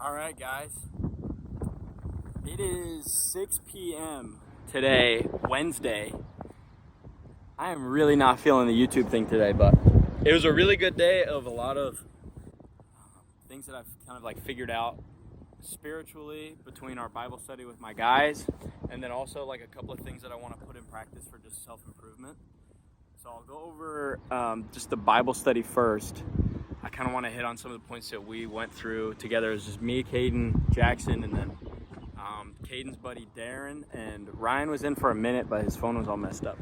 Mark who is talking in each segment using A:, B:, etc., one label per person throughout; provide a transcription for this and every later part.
A: All right, guys. It is 6 p.m. today, Wednesday. I am really not feeling the YouTube thing today, but it was a really good day of a lot of things that I've kind of like figured out spiritually between our Bible study with my guys, and then also like a couple of things that I want to put in practice for just self-improvement. So I'll go over just the Bible study first. I kind of want to hit on some of the points that we went through together. It was just me, Caden, Jackson, and then Caden's buddy Darren, and Ryan was in for a minute, but his phone was all messed up.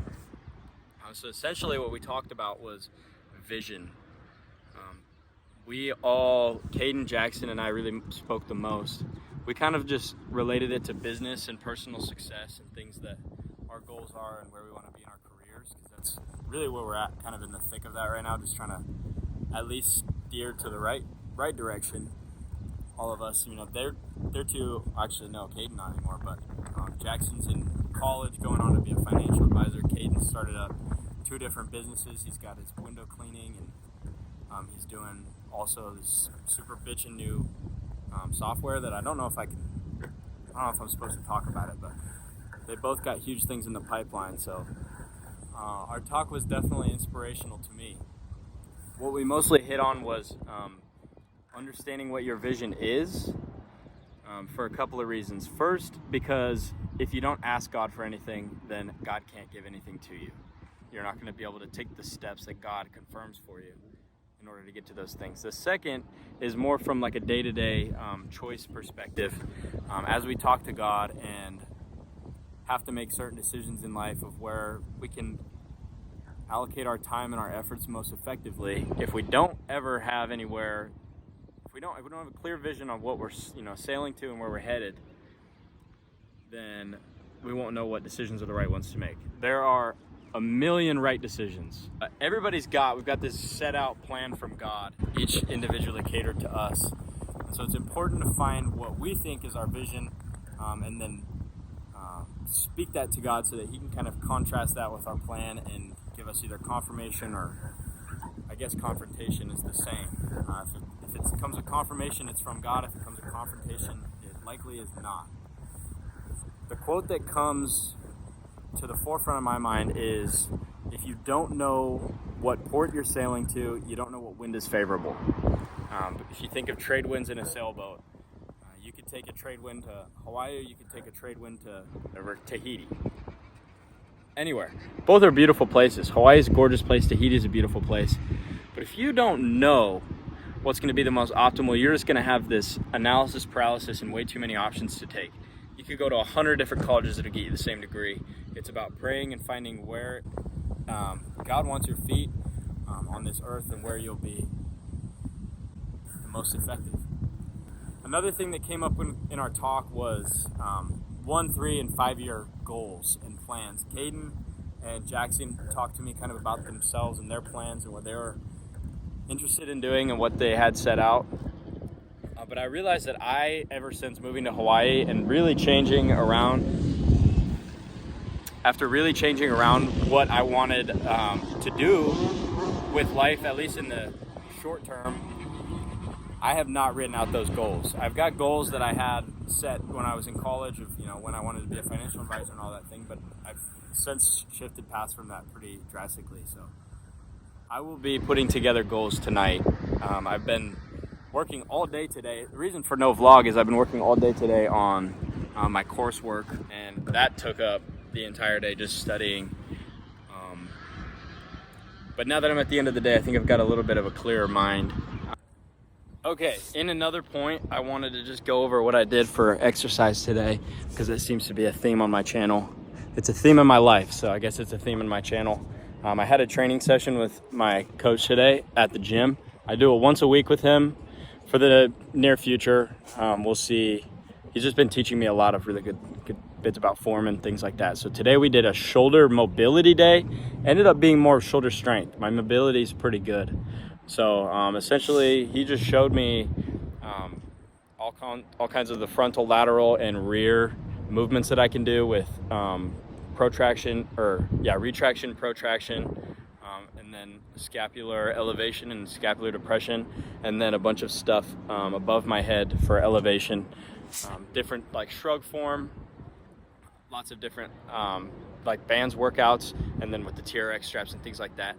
A: So essentially what we talked about was vision. Caden, Jackson, and I really spoke the most. We kind of just related it to business and personal success and things that our goals are and where we want to be in our careers, because that's really where we're at, kind of in the thick of that right now, just trying to at least steer to the right direction. All of us, they're two, actually no, Caden not anymore, but Jackson's in college going on to be a financial advisor. Caden started up 2 different businesses. He's got his window cleaning, and he's doing also this super bitchin' new software that I don't know if I'm supposed to talk about it, but they both got huge things in the pipeline. So our talk was definitely inspirational to me. What we mostly hit on was understanding what your vision is, for a couple of reasons. First, because if you don't ask God for anything, then God can't give anything to you. You're not going to be able to take the steps that God confirms for you in order to get to those things. The second is more from like a day-to-day choice perspective. As we talk to God and have to make certain decisions in life of where we can allocate our time and our efforts most effectively, if we don't ever have anywhere, if we don't have a clear vision on what we're sailing to and where we're headed, then we won't know what decisions are the right ones to make. There are a million right decisions. We've got this set out plan from God, each individually catered to us. So it's important to find what we think is our vision, and then speak that to God so that He can kind of contrast that with our plan and give us either confirmation, or I guess confrontation is the same. If it comes with confirmation, it's from God. If it comes with confrontation, it likely is not. The quote that comes to the forefront of my mind is, if you don't know what port you're sailing to, you don't know what wind is favorable. If you think of trade winds in a sailboat, you could take a trade wind to Hawaii, or you could take a trade wind to Tahiti. Anywhere. Both are beautiful places. Hawaii is a gorgeous place. Tahiti is a beautiful place. But if you don't know what's going to be the most optimal, you're just going to have this analysis paralysis and way too many options to take. You could go to 100 different colleges that'll get you the same degree. It's about praying and finding where God wants your feet on this earth and where you'll be the most effective. Another thing that came up in our talk was 1, 3, and 5-year goals and plans. Caden and Jackson talked to me kind of about themselves and their plans and what they were interested in doing and what they had set out. But I realized that ever since moving to Hawaii and really changing around what I wanted to do with life, at least in the short term, I have not written out those goals. I've got goals that I had set when I was in college of, when I wanted to be a financial advisor and all that thing, but I've since shifted paths from that pretty drastically. So I will be putting together goals tonight. I've been working all day today. The reason for no vlog is I've been working all day today on my coursework, and that took up the entire day just studying. But now that I'm at the end of the day, I think I've got a little bit of a clearer mind. Okay, in another point, I wanted to just go over what I did for exercise today, because it seems to be a theme on my channel. It's a theme in my life, so I guess it's a theme in my channel. I had a training session with my coach today at the gym. I do it once a week with him for the near future. We'll see. He's just been teaching me a lot of really good bits about form and things like that. So today we did a shoulder mobility day. Ended up being more shoulder strength. My mobility is pretty good. So essentially, he just showed me all kinds of the frontal, lateral, and rear movements that I can do with retraction, protraction, and then scapular elevation and scapular depression, and then a bunch of stuff above my head for elevation. Different like shrug form, lots of different like bands workouts, and then with the TRX straps and things like that.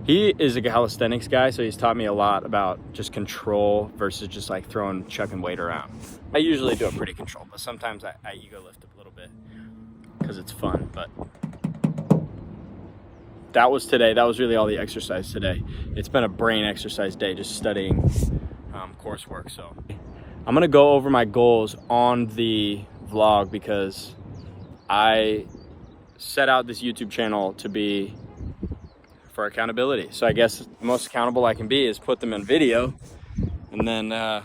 A: He is a calisthenics guy, so he's taught me a lot about just control versus just like chucking weight around. I usually do a pretty controlled, but sometimes I ego lift a little bit because it's fun. But that was today. That was really all the exercise today. It's been a brain exercise day, just studying coursework. So I'm gonna go over my goals on the vlog because I set out this YouTube channel to be for accountability. So I guess the most accountable I can be is put them in video, and then I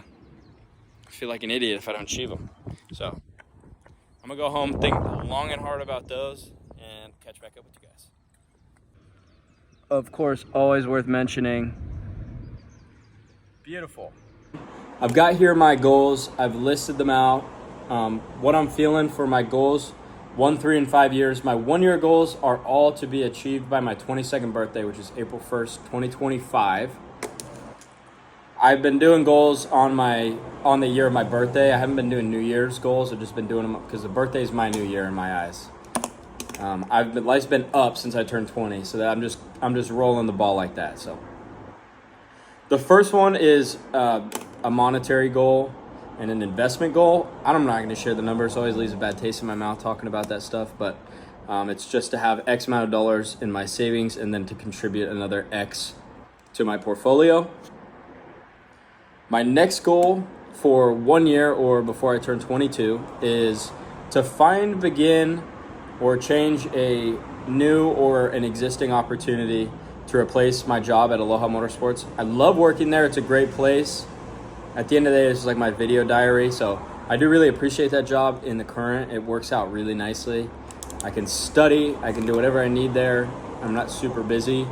A: feel like an idiot if I don't achieve them. So I'm gonna go home, think long and hard about those, and catch back up with you guys. Of course, always worth mentioning. Beautiful. I've got here my goals. I've listed them out. What I'm feeling for my goals, 1, 3, and 5 years. My 1-year goals are all to be achieved by my 22nd birthday, which is April 1st, 2025. I've been doing goals on the year of my birthday. I haven't been doing New Year's goals. I've just been doing them because the birthday is my new year in my eyes. Life's been up since I turned 20, so that I'm just rolling the ball like that. So the first one is a monetary goal and an investment goal. I'm not going to share the numbers. It always leaves a bad taste in my mouth talking about that stuff, but it's just to have X amount of dollars in my savings and then to contribute another X to my portfolio. My next goal for 1 year or before I turn 22 is to find, begin, or change a new or an existing opportunity to replace my job at Aloha Motorsports. I love working there. It's a great place. At the end of the day, it's like my video diary. So I do really appreciate that job in the current. It works out really nicely. I can study. I can do whatever I need there. I'm not super busy.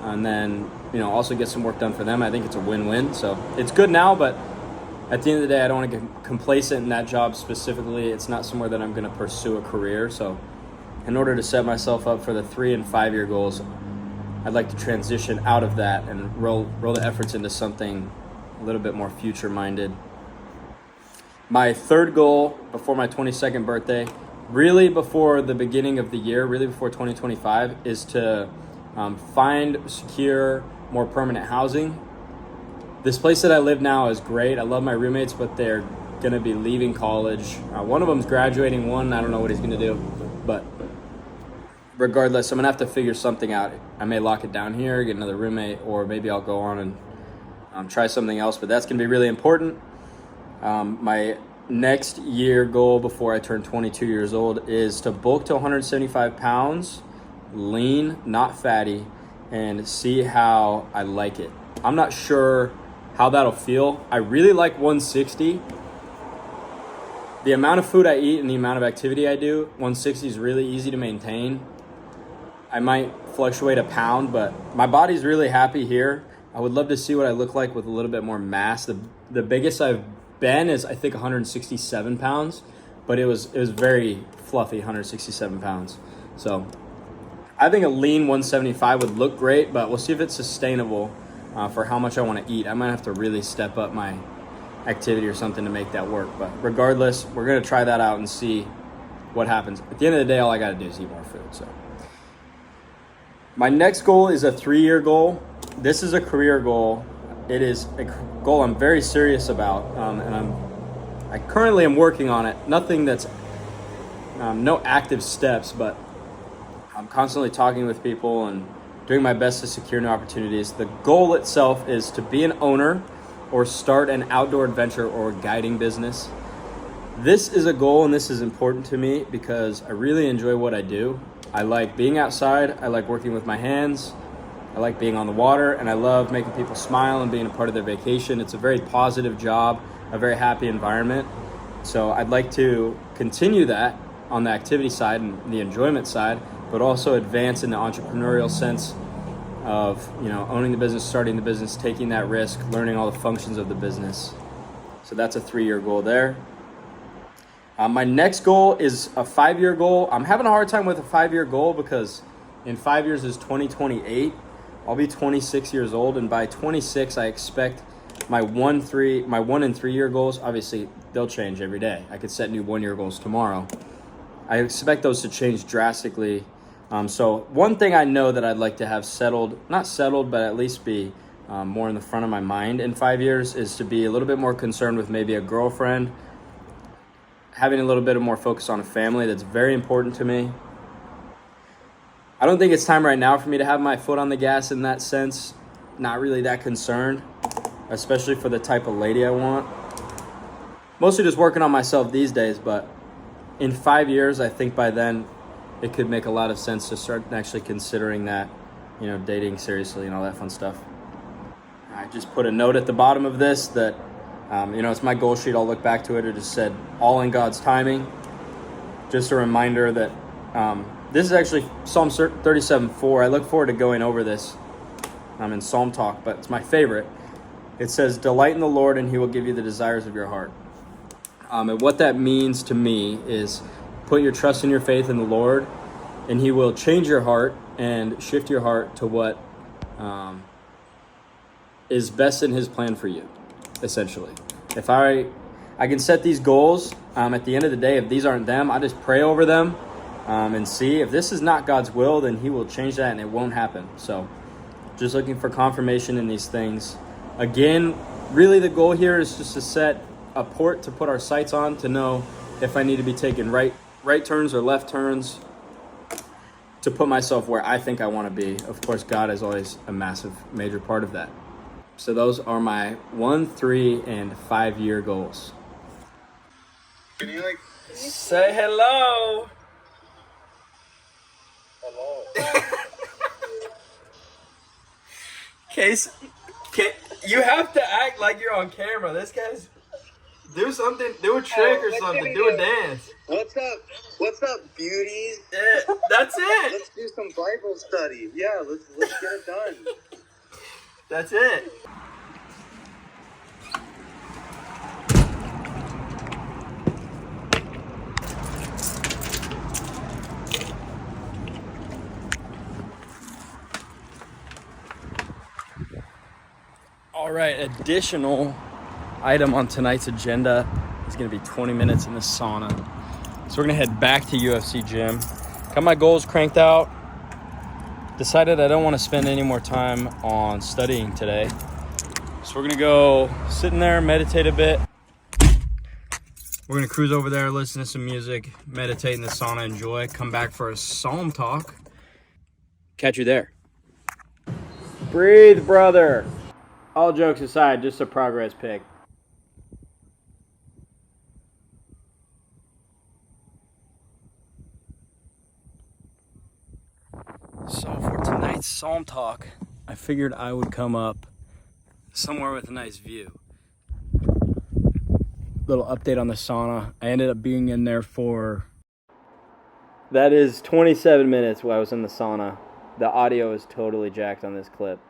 A: And then, also get some work done for them. I think it's a win-win. So it's good now, but at the end of the day, I don't want to get complacent in that job specifically. It's not somewhere that I'm going to pursue a career. So in order to set myself up for the 3 and 5 year goals, I'd like to transition out of that and roll the efforts into something a little bit more future-minded. My third goal before my 22nd birthday, really before the beginning of the year, really before 2025, is to find, secure more permanent housing. This place that I live now is great. I love my roommates, but they're going to be leaving college. One of them's graduating. One, I don't know what he's going to do, but regardless, I'm going to have to figure something out. I may lock it down here, get another roommate, or maybe I'll go on and try something else, but that's going to be really important. My next year goal before I turn 22 years old is to bulk to 175 pounds, lean, not fatty, and see how I like it. I'm not sure how that'll feel. I really like 160. The amount of food I eat and the amount of activity I do, 160 is really easy to maintain. I might fluctuate a pound, but my body's really happy here. I would love to see what I look like with a little bit more mass. The biggest I've been is I think 167 pounds, but it was very fluffy, 167 pounds. So I think a lean 175 would look great, but we'll see if it's sustainable for how much I want to eat. I might have to really step up my activity or something to make that work. But regardless, we're going to try that out and see what happens. At the end of the day, all I got to do is eat more food. So my next goal is a 3-year goal. This is a career goal. It is a goal I'm very serious about, and I currently am working on it. Nothing that's no active steps, but I'm constantly talking with people and doing my best to secure new opportunities. The goal itself is to be an owner or start an outdoor adventure or guiding business. This is a goal, and this is important to me because I really enjoy what I do. I like being outside. I like working with my hands. I like being on the water, and I love making people smile and being a part of their vacation. It's a very positive job, a very happy environment. So I'd like to continue that on the activity side and the enjoyment side, but also advance in the entrepreneurial sense of, owning the business, starting the business, taking that risk, learning all the functions of the business. So that's a 3-year goal there. My next goal is a 5-year goal. I'm having a hard time with a 5-year goal because in 5 years is 2028. I'll be 26 years old, and by 26, I expect my 1 and 3 year goals, obviously they'll change every day. I could set new 1 year goals tomorrow. I expect those to change drastically. So one thing I know that I'd like to have settled, not settled, but at least be more in the front of my mind in 5 years, is to be a little bit more concerned with maybe a girlfriend, having a little bit of more focus on a family. That's very important to me. I don't think it's time right now for me to have my foot on the gas in that sense. Not really that concerned, especially for the type of lady I want. Mostly just working on myself these days, but in 5 years, I think by then it could make a lot of sense to start actually considering that, dating seriously and all that fun stuff. I just put a note at the bottom of this that, it's my goal sheet. I'll look back to it. It just said, all in God's timing. Just a reminder that this is actually Psalm 37:4. I look forward to going over this in Psalm Talk, but it's my favorite. It says, delight in the Lord and he will give you the desires of your heart. And what that means to me is put your trust and your faith in the Lord, and he will change your heart and shift your heart to what is best in his plan for you, essentially. If I can set these goals, at the end of the day, if these aren't them, I just pray over them and see. If this is not God's will, then he will change that and it won't happen. So just looking for confirmation in these things. Again, really the goal here is just to set a port to put our sights on, to know if I need to be taking right turns or left turns, to put myself where I think I want to be. Of course, God is always a massive, major part of that. So those are my 1, 3, and 5 year goals.
B: Can you
A: say hello?
B: Hello.
A: Case, you have to act like you're on camera. This guy's do something, do a trick or something, do a dance.
B: What's up? What's up, beauties?
A: Yeah, that's it.
B: Let's do some Bible study. Yeah, let's get it done.
A: That's it. All right, additional item on tonight's agenda is going to be 20 minutes in the sauna. So we're going to head back to UFC gym. Got my goals cranked out. Decided I don't want to spend any more time on studying today. So we're going to go sit in there, meditate a bit. We're going to cruise over there, listen to some music, meditate in the sauna, enjoy. Come back for a Psalm Talk. Catch you there. Breathe, brother. All jokes aside, just a progress pic. So for tonight's Psalm Talk, I figured I would come up somewhere with a nice view. Little update on the sauna. I ended up being in there for... That is 27 minutes while I was in the sauna. The audio is totally jacked on this clip.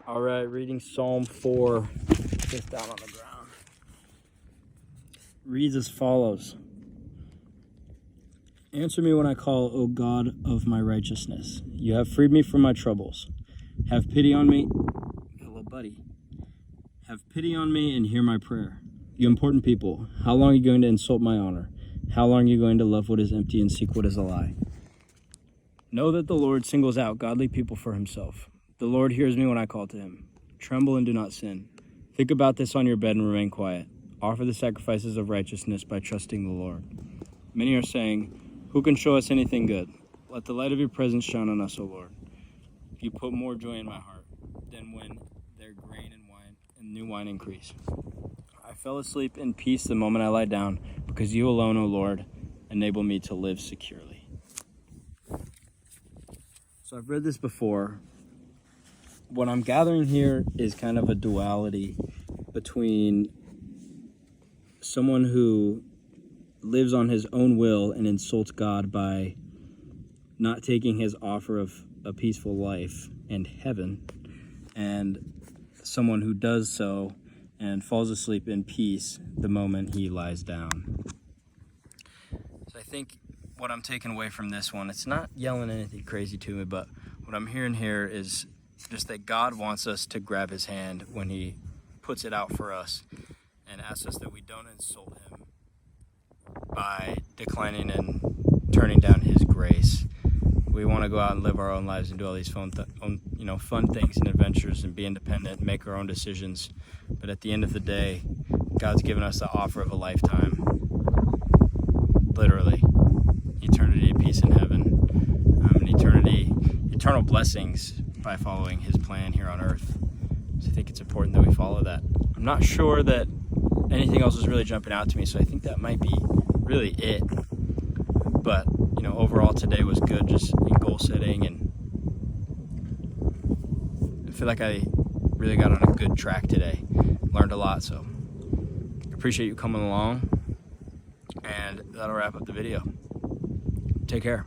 A: All right, reading Psalm 4, just down on the ground. Reads as follows. Answer me when I call, O God of my righteousness. You have freed me from my troubles. Have pity on me. Hello, buddy. Have pity on me and hear my prayer. You important people, how long are you going to insult my honor? How long are you going to love what is empty and seek what is a lie? Know that the Lord singles out godly people for himself. The Lord hears me when I call to him. Tremble and do not sin. Think about this on your bed and remain quiet. Offer the sacrifices of righteousness by trusting the Lord. Many are saying, who can show us anything good? Let the light of your presence shine on us, O Lord. You put more joy in my heart than when their grain and new wine increase. I fell asleep in peace the moment I lie down, because you alone, O Lord, enable me to live securely. So I've read this before. What I'm gathering here is kind of a duality between someone who lives on his own will and insults God by not taking his offer of a peaceful life and heaven, and someone who does so and falls asleep in peace the moment he lies down. So I think what I'm taking away from this one, it's not yelling anything crazy to me, but what I'm hearing here is just that God wants us to grab his hand when he puts it out for us, and asks us that we don't insult him by declining and turning down his grace. We want to go out and live our own lives and do all these fun things and adventures and be independent and make our own decisions. But at the end of the day, God's given us the offer of a lifetime. Literally. Eternity, peace in heaven. Eternal blessings by following his plan here on earth. So I think it's important that we follow that. I'm not sure that anything else is really jumping out to me, so I think that might be really it. But overall today was good, just in goal setting, and I feel like I really got on a good track today. Learned a lot, so appreciate you coming along, and that'll wrap up the video. Take care.